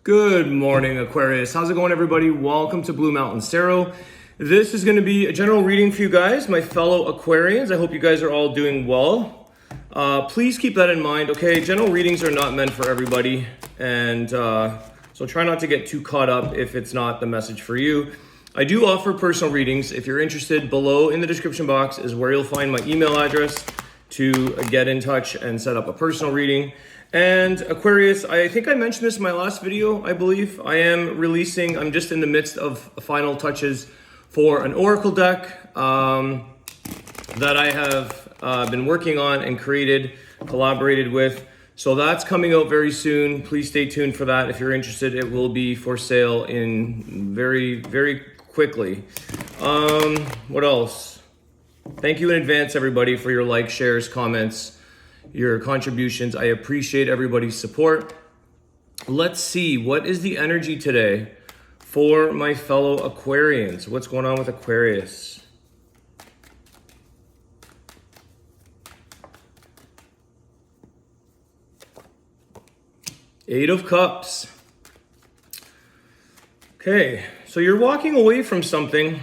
Good morning, Aquarius. How's it going, everybody? Welcome to Blue Mountains Tarot. This is going to be a general reading for you guys, my fellow Aquarians. I hope you guys are all doing well. Please keep that in mind, okay? General readings are not meant for everybody, and so try not to get too caught up if it's not the message for you. I do offer personal readings. If you're interested, below in the description box is where you'll find my email address to get in touch and set up a personal reading. And Aquarius, I think I mentioned this in my last video, I believe. I'm just in the midst of final touches for an Oracle deck that I have been working on and collaborated with. So that's coming out very soon. Please stay tuned for that. If you're interested, it will be for sale in very, very quickly. What else? Thank you in advance, everybody, for your likes, shares, comments, your contributions. I appreciate everybody's support. Let's see, what is the energy today for my fellow Aquarians? What's going on with Aquarius? Eight of Cups. Okay, so you're walking away from something.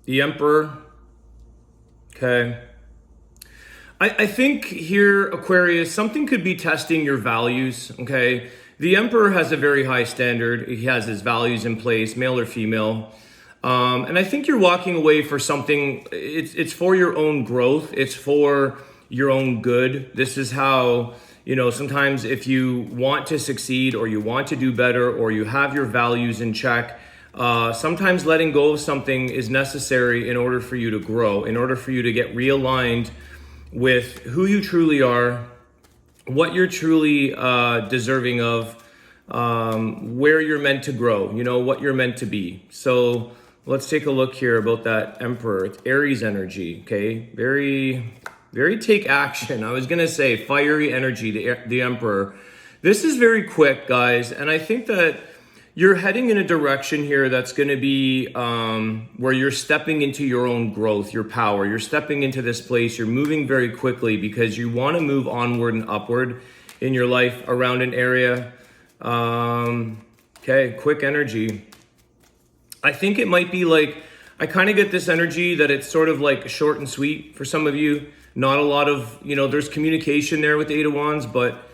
The Emperor. Okay. I think here, Aquarius, something could be testing your values, okay? The Emperor has a very high standard. He has his values in place, male or female. And I think you're walking away for something, it's for your own growth. It's for your own good. This is how, sometimes if you want to succeed or you want to do better or you have your values in check, sometimes letting go of something is necessary in order for you to grow, in order for you to get realigned with who you truly are, what you're truly deserving of, where you're meant to grow, what you're meant to be. So let's take a look here about that Emperor. It's Aries energy, okay? Very, very take action. I was going to say fiery energy, the Emperor. This is very quick, guys, and I think that you're heading in a direction here that's going to be where you're stepping into your own growth, your power. You're stepping into this place. You're moving very quickly because you want to move onward and upward in your life around an area. Okay, quick energy. I think it might be like, I kind of get this energy that it's sort of like short and sweet for some of you. Not a lot of, there's communication there with the Eight of Wands, but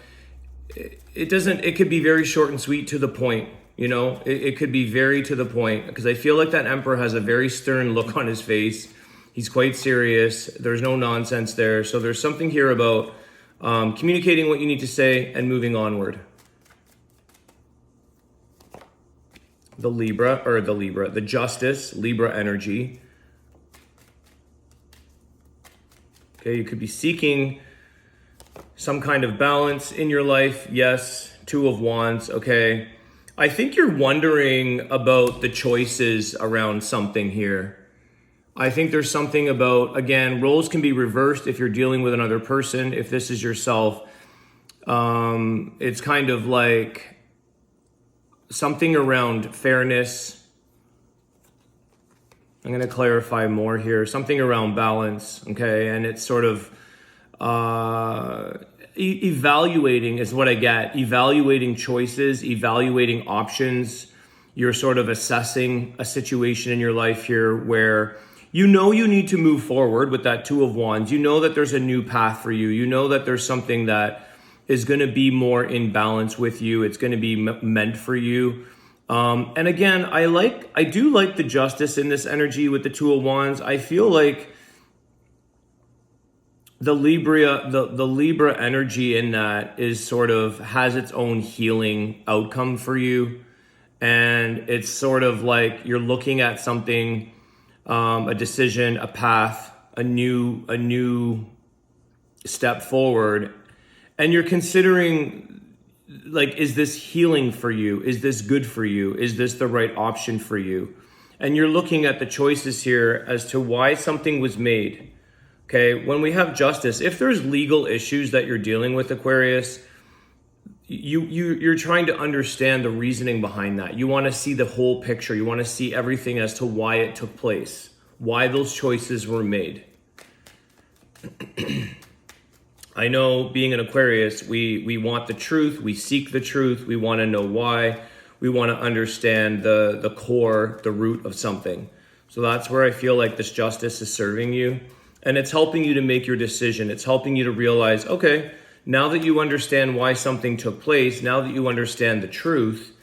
it could be very short and sweet to the point. It could be very to the point because I feel like that Emperor has a very stern look on his face. He's quite serious. There's no nonsense there. So there's something here about communicating what you need to say and moving onward. The Justice, Libra energy. Okay, you could be seeking some kind of balance in your life. Yes, Two of Wands, okay. I think you're wondering about the choices around something here. I think there's something about, again, roles can be reversed if you're dealing with another person. If this is yourself, it's kind of like something around fairness. I'm going to clarify more here. Something around balance, okay? And it's sort of evaluating is what I get. Evaluating choices, evaluating options. You're sort of assessing a situation in your life here where you need to move forward with that Two of Wands. You know that there's a new path for you. You know that there's something that is going to be more in balance with you. It's going to be meant for you. And again, I do like the Justice in this energy with the Two of Wands. I feel like the Libra energy in that is sort of has its own healing outcome for you. And it's sort of like you're looking at something, a decision, a path, a new step forward. And you're considering, like, is this healing for you? Is this good for you? Is this the right option for you? And you're looking at the choices here as to why something was made. Okay, when we have Justice, if there's legal issues that you're dealing with, Aquarius, you're trying to understand the reasoning behind that. You want to see the whole picture. You want to see everything as to why it took place, why those choices were made. I know being an Aquarius, we want the truth, we seek the truth, we want to know why, we want to understand the core, the root of something. So that's where I feel like this justice is serving you. And it's helping you to make your decision. It's helping you to realize, okay, now that you understand why something took place, now that you understand the truth,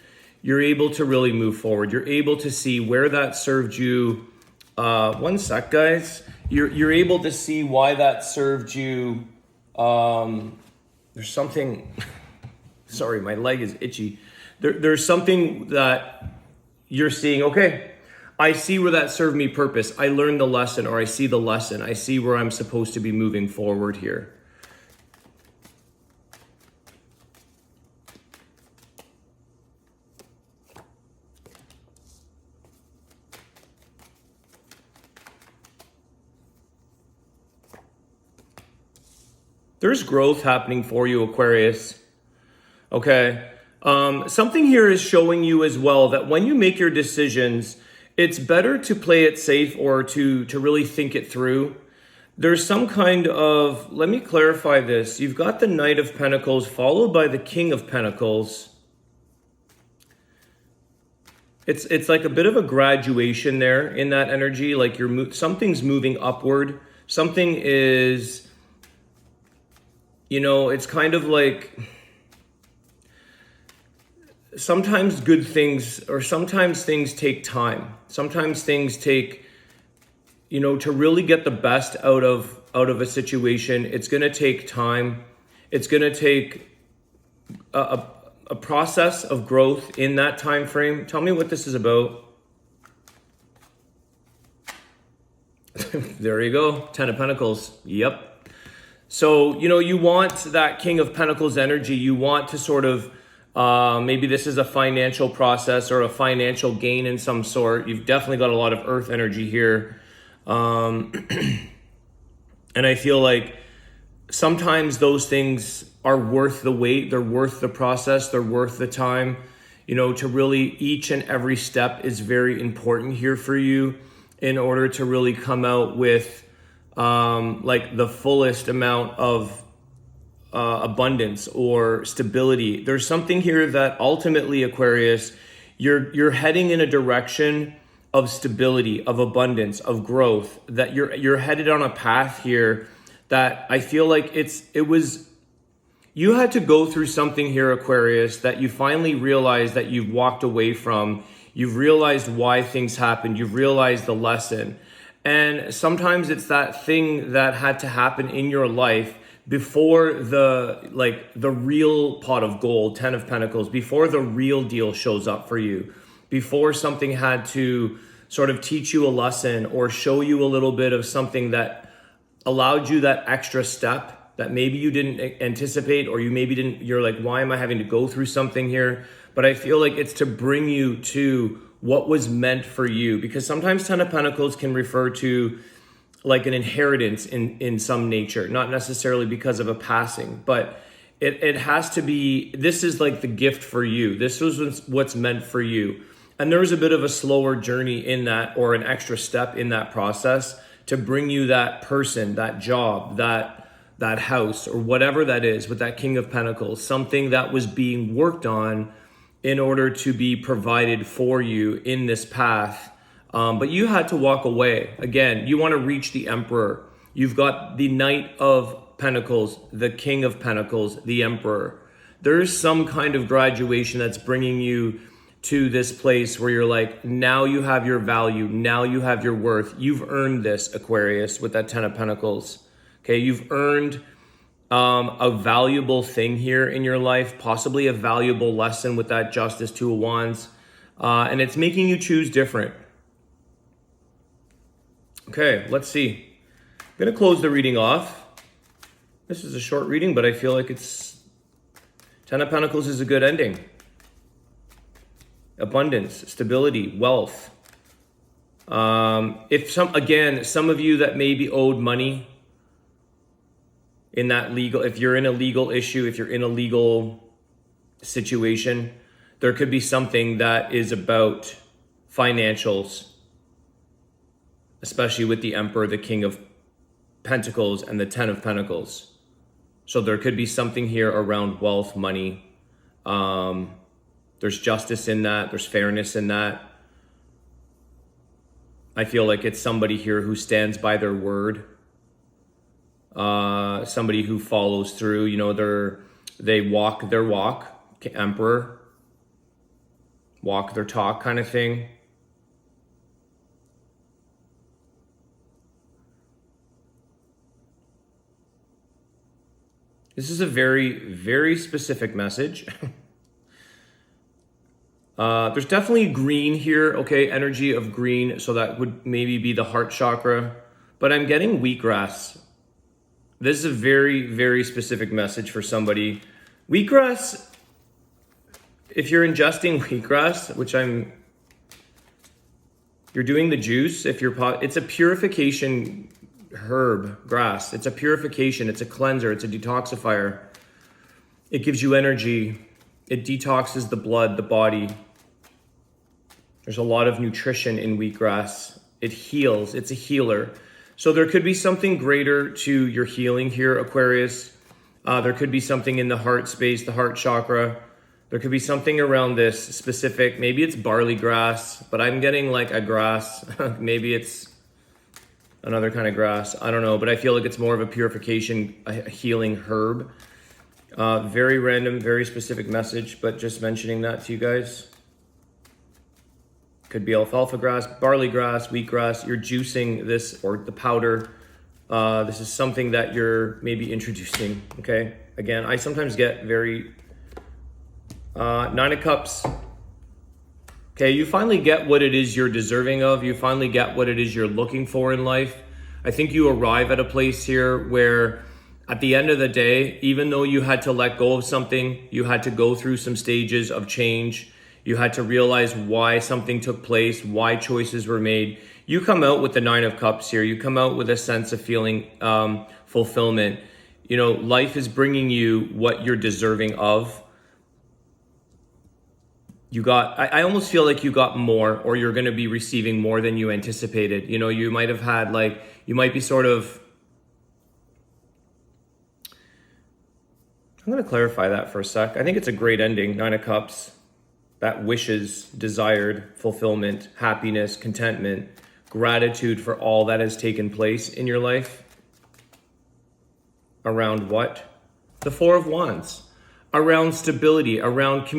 you're able to really move forward. You're able to see where that served you. One sec, guys. You're able to see why that served you. There's something, sorry, my leg is itchy. There's something that you're seeing, okay, I see where that served me purpose. I learned the lesson, or I see the lesson. I see where I'm supposed to be moving forward here. There's growth happening for you, Aquarius. Okay. Something here is showing you as well that when you make your decisions, it's better to play it safe or to really think it through. There's some kind of, let me clarify this. You've got the Knight of Pentacles followed by the King of Pentacles. It's like a bit of a graduation there in that energy. Like something's moving upward. Something is, it's kind of like sometimes good things, or sometimes things take time. Sometimes things take, to really get the best out of a situation, it's going to take time. It's going to take a process of growth in that time frame. Tell me what this is about. There you go. 10 of Pentacles. Yep. So, you want that King of Pentacles energy. You want to sort of, maybe this is a financial process or a financial gain in some sort. You've definitely got a lot of earth energy here. And I feel like sometimes those things are worth the wait. They're worth the process. They're worth the time. To really, each and every step is very important here for you in order to really come out with like the fullest amount of abundance or stability. There's something here that ultimately, Aquarius, you're heading in a direction of stability, of abundance, of growth, that you're headed on a path here that I feel like you had to go through something here, Aquarius, that you finally realized that you've walked away from. You've realized why things happened. You've realized the lesson. And sometimes it's that thing that had to happen in your life before the real pot of gold, 10 of Pentacles, before the real deal shows up for you, before something had to sort of teach you a lesson or show you a little bit of something that allowed you that extra step that maybe you didn't anticipate, or you're like, why am I having to go through something here? But I feel like it's to bring you to what was meant for you, because sometimes 10 of Pentacles can refer to like an inheritance in some nature, not necessarily because of a passing, but it has to be, this is like the gift for you. This was what's meant for you. And there was a bit of a slower journey in that, or an extra step in that process to bring you that person, that job, that house, or whatever that is with that King of Pentacles, something that was being worked on in order to be provided for you in this path. But you had to walk away. Again, you want to reach the Emperor. You've got the Knight of Pentacles, the King of Pentacles, the Emperor. There's some kind of graduation that's bringing you to this place where you're like, now you have your value. Now you have your worth. You've earned this, Aquarius, with that 10 of Pentacles. Okay, you've earned a valuable thing here in your life, possibly a valuable lesson with that Justice, 2 of Wands. And it's making you choose different. Okay, let's see. I'm going to close the reading off. This is a short reading, but I feel like it's 10 of Pentacles is a good ending. Abundance, stability, wealth. Some of you that maybe owed money in that legal, if you're in a legal issue, if you're in a legal situation, there could be something that is about financials, especially with the Emperor, the King of Pentacles, and the 10 of Pentacles. So there could be something here around wealth, money. There's justice in that. There's fairness in that. I feel like it's somebody here who stands by their word. Somebody who follows through, you know, they walk their walk, Emperor, walk their talk kind of thing. This is a very, very specific message. There's definitely green here, okay, energy of green, so that would maybe be the heart chakra, but I'm getting wheatgrass. This is a very, very specific message for somebody. Wheatgrass, if you're ingesting wheatgrass, which you're doing the juice, it's a purification herb, grass. It's a purification, it's a cleanser, it's a detoxifier. It gives you energy. It detoxes the blood, the body. There's a lot of nutrition in wheatgrass. It heals, it's a healer. So there could be something greater to your healing here, Aquarius. There could be something in the heart space, the heart chakra. There could be something around this specific, maybe it's barley grass, but I'm getting like a grass. Maybe it's another kind of grass. I don't know, but I feel like it's more of a purification, a healing herb. Very random, very specific message, but just mentioning that to you guys. Could be alfalfa grass, barley grass, wheatgrass. You're juicing this, or the powder. This is something that you're maybe introducing, okay? Again, I sometimes get very... Nine of Cups. Okay, you finally get what it is you're deserving of. You finally get what it is you're looking for in life. I think you arrive at a place here where at the end of the day, even though you had to let go of something, you had to go through some stages of change, you had to realize why something took place, why choices were made. You come out with the Nine of Cups here. You come out with a sense of feeling fulfillment. You know, life is bringing you what you're deserving of. I almost feel like you got more, or you're going to be receiving more than you anticipated. You know, you might have had you might be sort of, I'm going to clarify that for a sec. I think it's a great ending, Nine of Cups. That wishes, desired, fulfillment, happiness, contentment, gratitude for all that has taken place in your life. Around what? The Four of Wands. Around stability, around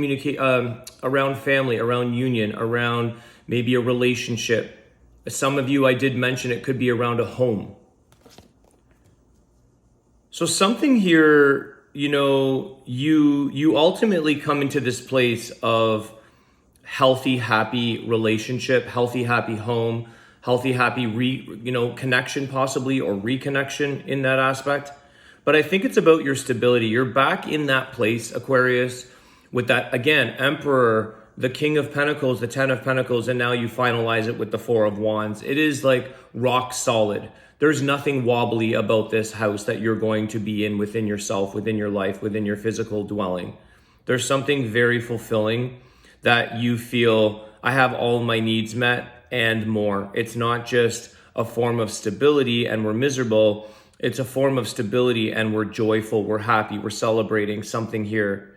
around family, around union, around maybe a relationship. Some of you, I did mention it could be around a home. So something here, you know, you ultimately come into this place of healthy, happy relationship, healthy, happy home, healthy, happy connection possibly, or reconnection in that aspect. But I think it's about your stability. You're back in that place, Aquarius, with that, again, Emperor, the King of Pentacles, the Ten of Pentacles, and now you finalize it with the Four of Wands. It is like rock solid. There's nothing wobbly about this house that you're going to be in within yourself, within your life, within your physical dwelling. There's something very fulfilling that you feel, I have all my needs met and more. It's not just a form of stability and we're miserable. It's a form of stability and we're joyful, we're happy, we're celebrating something here.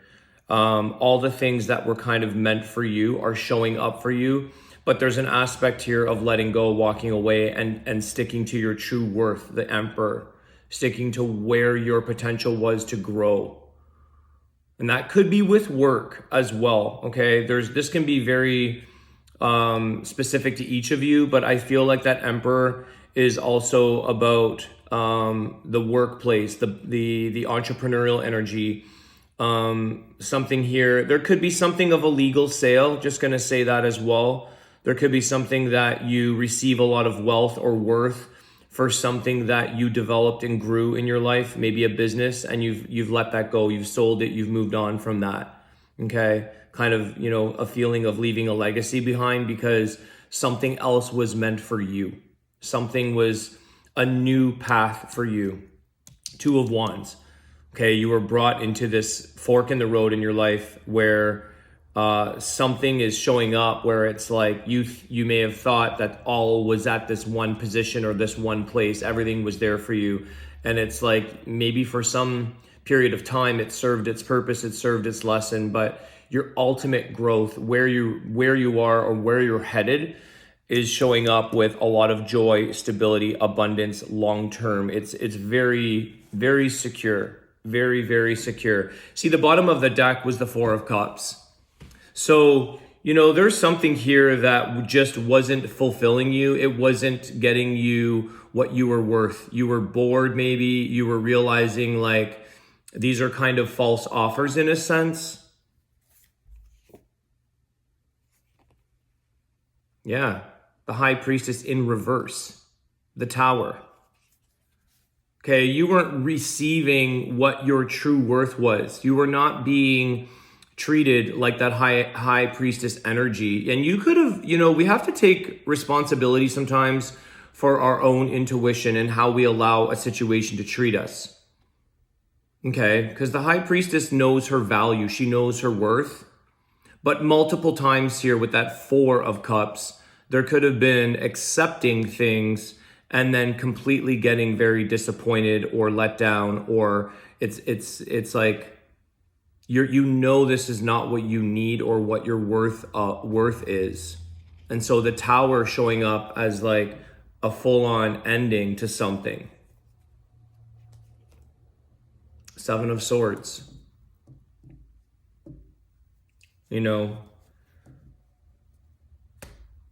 All the things that were kind of meant for you are showing up for you. But there's an aspect here of letting go, walking away, and sticking to your true worth, the Emperor, sticking to where your potential was to grow. And that could be with work as well, okay? This can be very specific to each of you, but I feel like that Emperor is also about the workplace, the entrepreneurial energy. Something here, there could be something of a legal sale, just gonna say that as well. There could be something that you receive a lot of wealth or worth for something that you developed and grew in your life, maybe a business, and you've let that go, you've sold it, you've moved on from that, okay? Kind of, you know, a feeling of leaving a legacy behind because something else was meant for you. Something was a new path for you. Two of Wands, okay? You were brought into this fork in the road in your life where something is showing up where it's like you may have thought that all was at this one position or this one place, everything was there for you, and it's like maybe for some period of time, it served its purpose, it served its lesson, but your ultimate growth, where you are or where you're headed, is showing up with a lot of joy, stability, abundance, long-term. It's very, very secure. Very, very secure. See, the bottom of the deck was the Four of Cups. So, there's something here that just wasn't fulfilling you. It wasn't getting you what you were worth. You were bored, maybe. You were realizing like these are kind of false offers in a sense. Yeah. The High Priestess in reverse, the Tower. Okay, you weren't receiving what your true worth was. You were not being treated like that high priestess energy. And you could have, we have to take responsibility sometimes for our own intuition and how we allow a situation to treat us. Okay, because the High Priestess knows her value. She knows her worth. But multiple times here with that Four of Cups, there could have been accepting things and then completely getting very disappointed or let down, or it's like this is not what you need or what your worth is. And so the Tower showing up as like a full-on ending to something. Seven of Swords.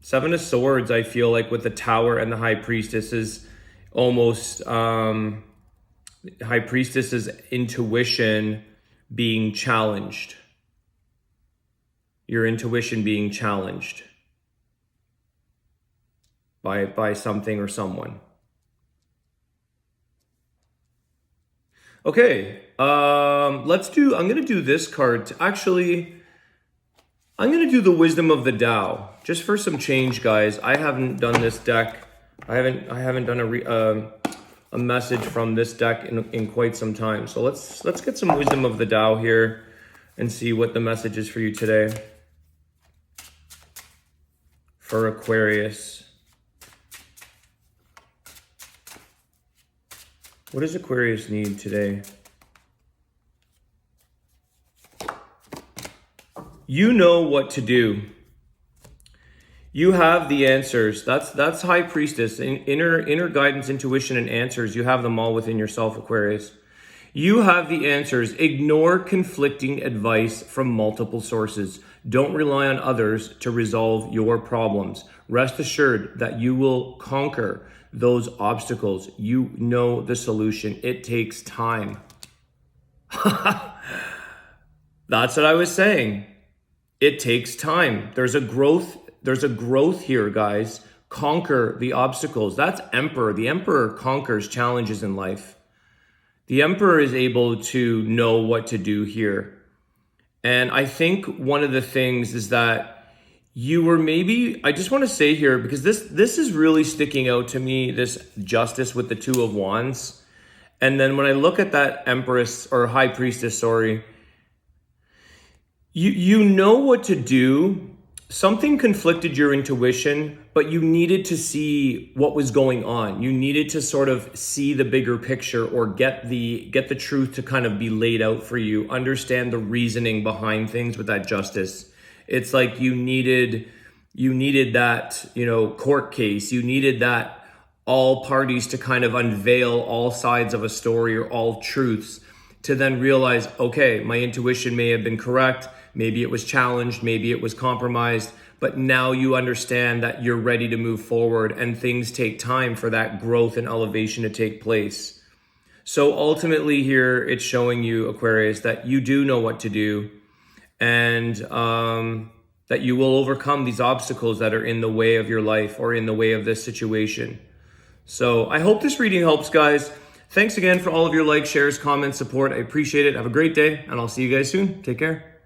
Seven of Swords, I feel like with the Tower and the High Priestess is almost High Priestess's intuition being challenged. Your intuition being challenged by something or someone. Okay, I'm gonna do this card. I'm going to do the Wisdom of the Tao, just for some change, guys. I haven't done this deck. I haven't done a message from this deck in quite some time. So let's get some Wisdom of the Tao here and see what the message is for you today. For Aquarius. What does Aquarius need today? You know what to do. You have the answers. That's High Priestess. Inner guidance, intuition, and answers. You have them all within yourself, Aquarius. You have the answers. Ignore conflicting advice from multiple sources. Don't rely on others to resolve your problems. Rest assured that you will conquer those obstacles. You know the solution. It takes time. That's what I was saying. It takes time. There's a growth here, guys. Conquer the obstacles. That's Emperor. The Emperor conquers challenges in life. The Emperor is able to know what to do here. And I think one of the things is that you were I just want to say here, because this is really sticking out to me, this Justice with the Two of Wands. And then when I look at that Empress or High Priestess, sorry, you know what to do. Something conflicted your intuition, but you needed to see what was going on. You needed to sort of see the bigger picture or get the truth to kind of be laid out for you. Understand the reasoning behind things with that Justice. It's like you needed that, court case. You needed that all parties to kind of unveil all sides of a story or all truths to then realize, okay, my intuition may have been correct. Maybe it was challenged, maybe it was compromised, but now you understand that you're ready to move forward and things take time for that growth and elevation to take place. So ultimately here, it's showing you, Aquarius, that you do know what to do and that you will overcome these obstacles that are in the way of your life or in the way of this situation. So I hope this reading helps, guys. Thanks again for all of your likes, shares, comments, support. I appreciate it. Have a great day, and I'll see you guys soon. Take care.